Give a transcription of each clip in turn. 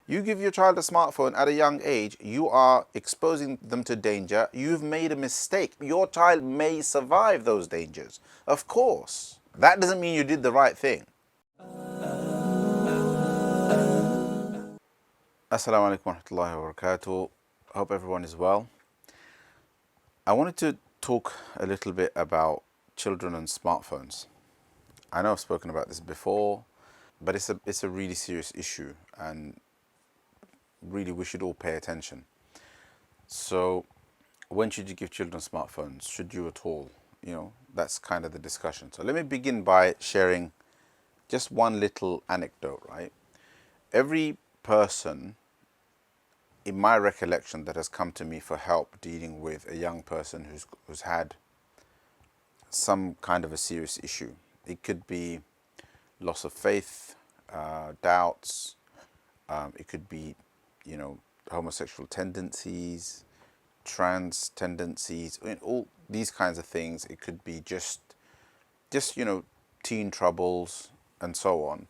You give your child a smartphone at a young age, you are exposing them to danger. You've made a mistake. Your child may survive those dangers, of course. That doesn't mean you did the right thing. Assalamu alaikum wa rahmatullahi wa barakatuh. Hope everyone is well. I wanted to talk a little bit about children and smartphones. I know I've spoken about this before, but it's a really serious issue, and really we should all pay attention. So when should you give children smartphones? Should you at all? That's kind of the discussion. So let me begin by sharing just one little anecdote, right? Every person in my recollection that has come to me for help dealing with a young person who's had some kind of a serious issue. It could be loss of faith, doubts. It could be, homosexual tendencies, trans tendencies, all these kinds of things. It could be just teen troubles and so on,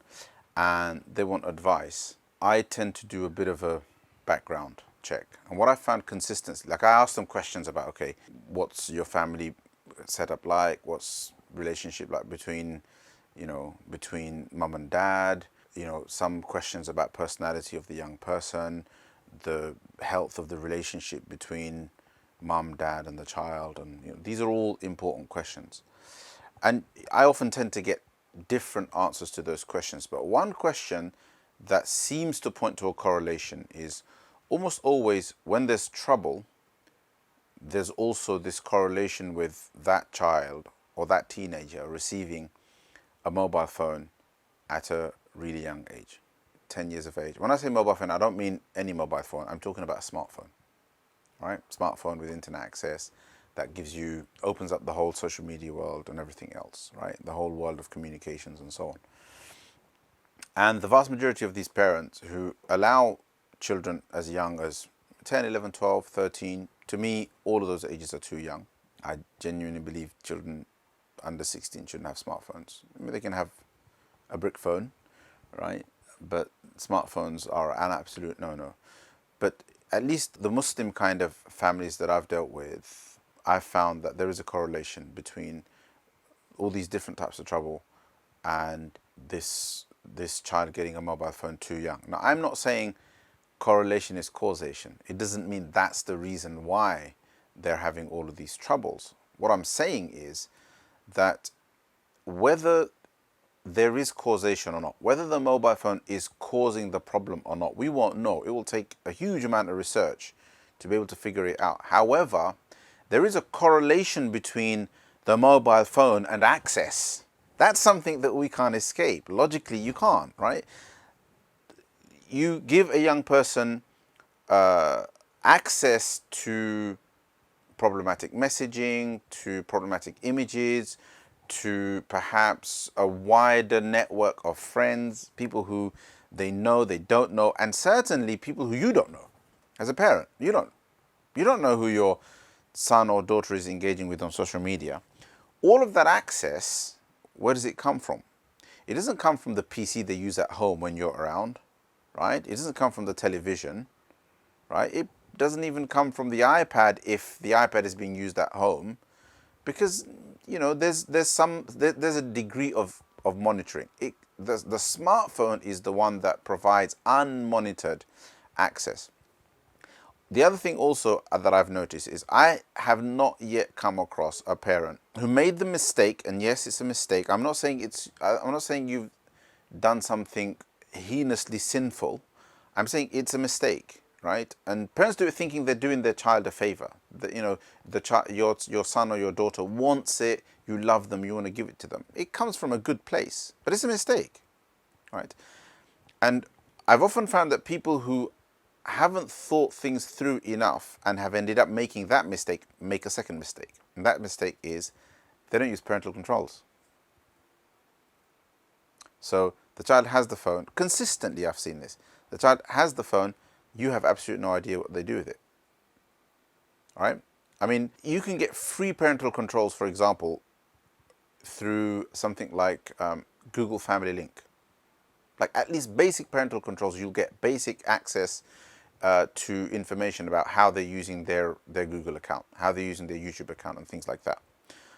and they want advice. I tend to do a bit of a background check, and what I found consistently, like I asked them questions about, okay, what's your family setup like? What's relationship like between mum and dad? Some questions about personality of the young person, the health of the relationship between mum, dad, and the child, and these are all important questions. And I often tend to get different answers to those questions, but one question that seems to point to a correlation is almost always when there's trouble, there's also this correlation with that child or that teenager receiving a mobile phone at a really young age, 10 years of age. When I say mobile phone, I don't mean any mobile phone. I'm talking about a smartphone, right? Smartphone with internet access that opens up the whole social media world and everything else, right? The whole world of communications and so on. And the vast majority of these parents who allow children as young as 10, 11, 12, 13, to me, all of those ages are too young. I genuinely believe children under 16 shouldn't have smartphones. I mean, they can have a brick phone, right? But smartphones are an absolute no-no. But at least the Muslim kind of families that I've dealt with, I've found that there is a correlation between all these different types of trouble and this child getting a mobile phone too young. Now, I'm not saying correlation is causation. It doesn't mean that's the reason why they're having all of these troubles. What I'm saying is that whether there is causation or not, whether the mobile phone is causing the problem or not, we won't know. It will take a huge amount of research to be able to figure it out. However, there is a correlation between the mobile phone and access. That's something that we can't escape. Logically, you can't, right? You give a young person access to problematic messaging, to problematic images, to perhaps a wider network of friends, people who they know, they don't know, and certainly people who you don't know. As a parent, you don't know who your son or daughter is engaging with on social media. All of that access, where does it come from? It doesn't come from the PC they use at home when you're around, right? It doesn't come from the television, right? It doesn't even come from the iPad if the iPad is being used at home, because there's a degree of monitoring. The smartphone is the one that provides unmonitored access. The other thing also that I've noticed is I have not yet come across a parent who made the mistake, and yes, it's a mistake. I'm not saying you've done something heinously sinful. I'm saying it's a mistake, right? And parents do it thinking they're doing their child a favor. That your son or your daughter wants it, you love them, you want to give it to them. It comes from a good place, but it's a mistake, right? And I've often found that people who haven't thought things through enough and have ended up making that mistake make a second mistake. And that mistake is they don't use parental controls. So the child has the phone. Consistently, I've seen this. The child has the phone. You have absolutely no idea what they do with it. All right? I mean, you can get free parental controls, for example, through something like Google Family Link. like at least basic parental controls. You'll get basic access to information about how they're using their Google account, how they're using their YouTube account, and things like that.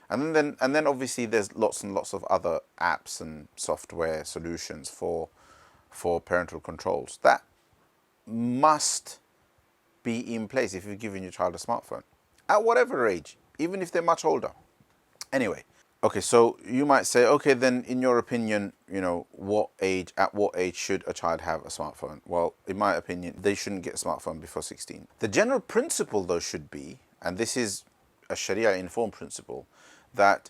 And then obviously there's lots and lots of other apps and software solutions for parental controls that must be in place if you're giving your child a smartphone at whatever age, even if they're much older. Anyway, okay, so you might say, okay, then in your opinion, at what age should a child have a smartphone? Well, in my opinion, they shouldn't get a smartphone before 16. The general principle, though, should be, and this is a Sharia informed principle, that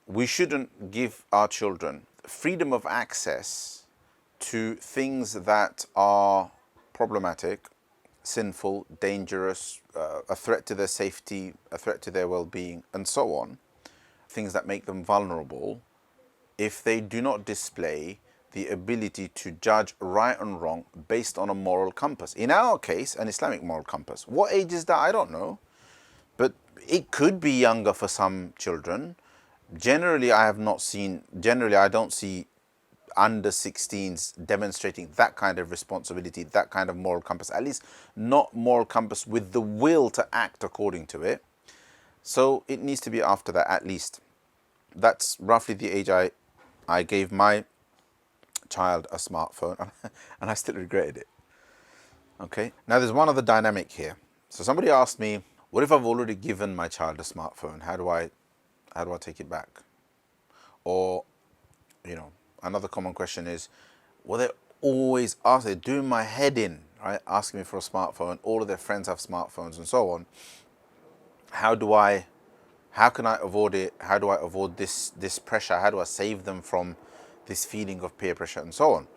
we shouldn't give our children freedom of access to things that are problematic, sinful, dangerous, a threat to their safety, a threat to their well-being, and so on. Things that make them vulnerable, if they do not display the ability to judge right and wrong based on a moral compass. In our case, an Islamic moral compass. What age is that? I don't know. But it could be younger for some children. Generally, I don't see under 16s demonstrating that kind of responsibility, that kind of moral compass, at least not moral compass with the will to act according to it. So it needs to be after that at least. That's roughly the age I gave my child a smartphone, and I still regretted it. Okay, now there's one other dynamic here. So somebody asked me, what if I've already given my child a smartphone? How do I take it back? Or, another common question is, well, they're doing my head in, right? Asking me for a smartphone. All of their friends have smartphones and so on. How can I avoid it? How do I avoid this pressure? How do I save them from this feeling of peer pressure and so on?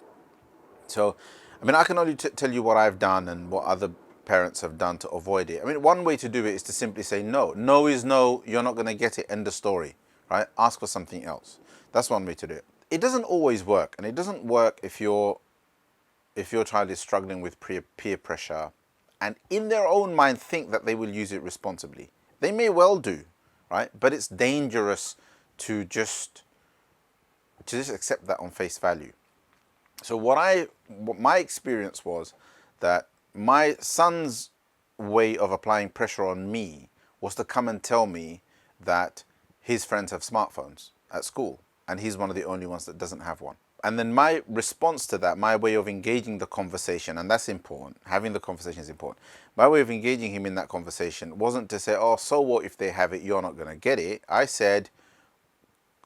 So, I can only tell you what I've done and what other parents have done to avoid it. One way to do it is to simply say no. No is no, you're not going to get it, end of story, right? Ask for something else. That's one way to do it. It doesn't always work, and it doesn't work if your child is struggling with peer pressure and in their own mind think that they will use it responsibly. They may well do, right? But it's dangerous to just accept that on face value. So what my experience was that my son's way of applying pressure on me was to come and tell me that his friends have smartphones at school and he's one of the only ones that doesn't have one. And then my response to that, my way of engaging the conversation, and that's important, having the conversation is important. My way of engaging him in that conversation wasn't to say, oh, so what if they have it, you're not going to get it. I said,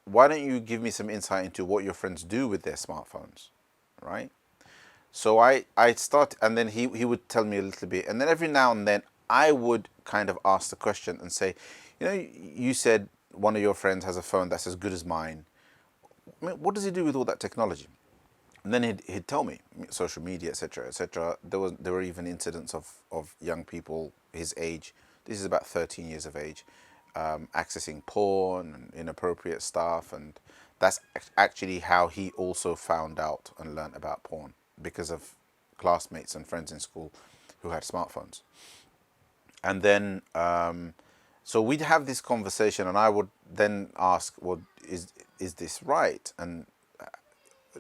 why don't you give me some insight into what your friends do with their smartphones, right? So I start, and then he would tell me a little bit, and then every now and then I would kind of ask the question and say, you said one of your friends has a phone that's as good as mine. What does he do with all that technology? And then he'd tell me, social media, etc., etc. There were even incidents of young people his age. This is about 13 years of age, accessing porn and inappropriate stuff, and that's actually how he also found out and learned about porn, because of classmates and friends in school who had smartphones. And then, so we'd have this conversation, and I would then ask, well, is this right? And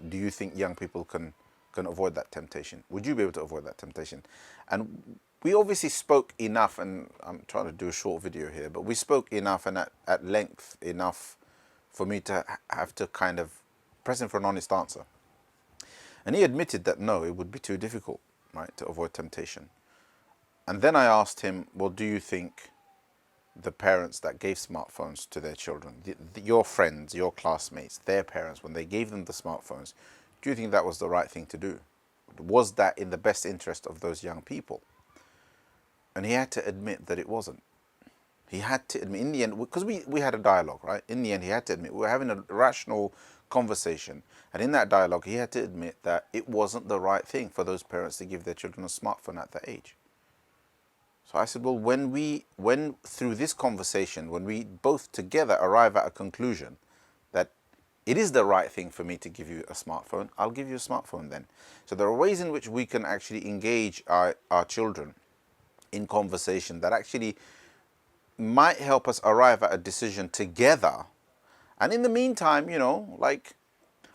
do you think young people can avoid that temptation? Would you be able to avoid that temptation? And we obviously spoke enough, and I'm trying to do a short video here, but we spoke enough and at length enough for me to have to kind of press him for an honest answer. And he admitted that no, it would be too difficult, right, to avoid temptation. And then I asked him, well, do you think the parents that gave smartphones to their children, your friends, your classmates, their parents, when they gave them the smartphones, do you think that was the right thing to do? Was that in the best interest of those young people? And he had to admit that it wasn't. He had to admit, in the end, because we had a dialogue, right? In the end, he had to admit, we were having a rational conversation. And in that dialogue, he had to admit that it wasn't the right thing for those parents to give their children a smartphone at that age. So I said, well, when through this conversation, when we both together arrive at a conclusion that it is the right thing for me to give you a smartphone, I'll give you a smartphone then. So there are ways in which we can actually engage our children in conversation that actually might help us arrive at a decision together. And in the meantime,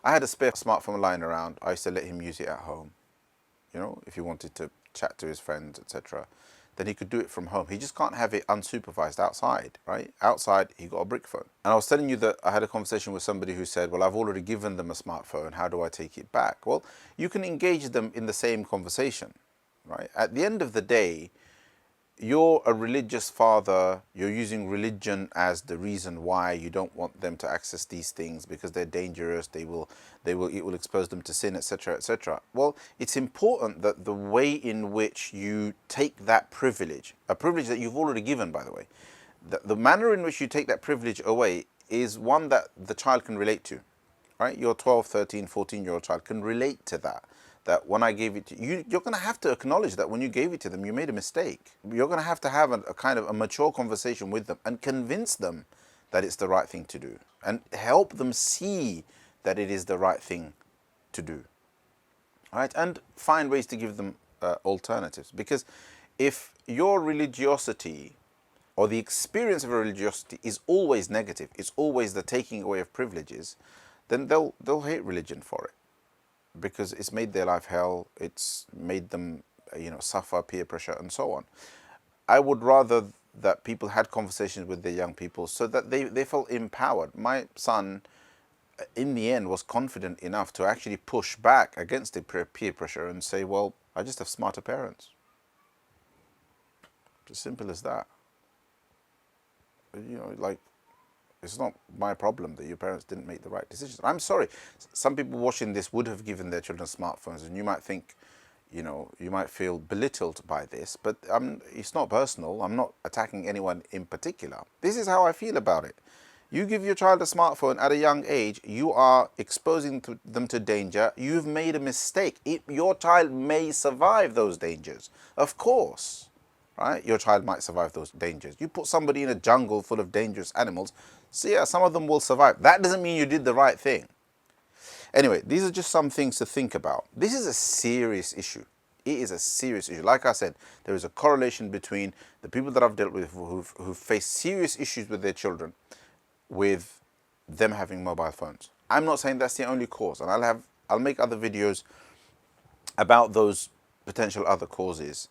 I had a spare smartphone lying around. I used to let him use it at home. You know, if he wanted to chat to his friends, etc., then he could do it from home. He just can't have it unsupervised outside, right? Outside, he got a brick phone. And I was telling you that I had a conversation with somebody who said, well, I've already given them a smartphone. How do I take it back? Well, you can engage them in the same conversation, right? At the end of the day, you're a religious father, you're using religion as the reason why you don't want them to access these things because they're dangerous, it will expose them to sin, etc., etc. Well, it's important that the way in which you take that privilege, a privilege that you've already given, by the way, the manner in which you take that privilege away is one that the child can relate to, right? Your 12, 13, 14-year-old child can relate to that. That when I gave it to you, you're going to have to acknowledge that when you gave it to them, you made a mistake. You're going to have a kind of a mature conversation with them and convince them that it's the right thing to do and help them see that it is the right thing to do. All right? And find ways to give them alternatives. Because if your religiosity or the experience of a religiosity is always negative, it's always the taking away of privileges, then they'll hate religion for it. Because it's made their life hell, it's made them, suffer peer pressure and so on. I would rather that people had conversations with their young people so that they felt empowered. My son, in the end, was confident enough to actually push back against the peer pressure and say, well, I just have smarter parents. It's as simple as that. It's not my problem that your parents didn't make the right decisions. I'm sorry. Some people watching this would have given their children smartphones, and you might think, you might feel belittled by this, but it's not personal. I'm not attacking anyone in particular. This is how I feel about it. You give your child a smartphone at a young age, you are exposing them to danger. You've made a mistake. Your child may survive those dangers, of course. Right? Your child might survive those dangers. You put somebody in a jungle full of dangerous animals, so yeah, some of them will survive. That doesn't mean you did the right thing. Anyway, these are just some things to think about. This is a serious issue. It is a serious issue. Like I said, there is a correlation between the people that I've dealt with who've faced serious issues with their children with them having mobile phones. I'm not saying that's the only cause, and I'll make other videos about those potential other causes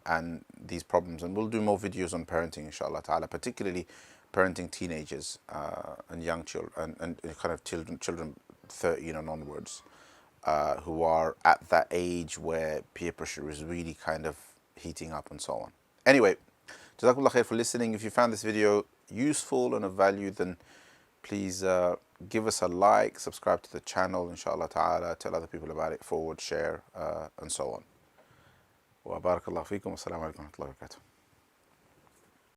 and these problems, and we'll do more videos on parenting, inshallah ta'ala, particularly parenting teenagers and young children and kind of children 13 and onwards who are at that age where peer pressure is really kind of heating up and so on. Anyway, jazakumullah khair for listening. If you found this video useful and of value, then please give us a like, subscribe to the channel, inshallah ta'ala, tell other people about it, forward, share, and so on. وبارك الله فيكم والسلام عليكم ورحمة الله وبركاته.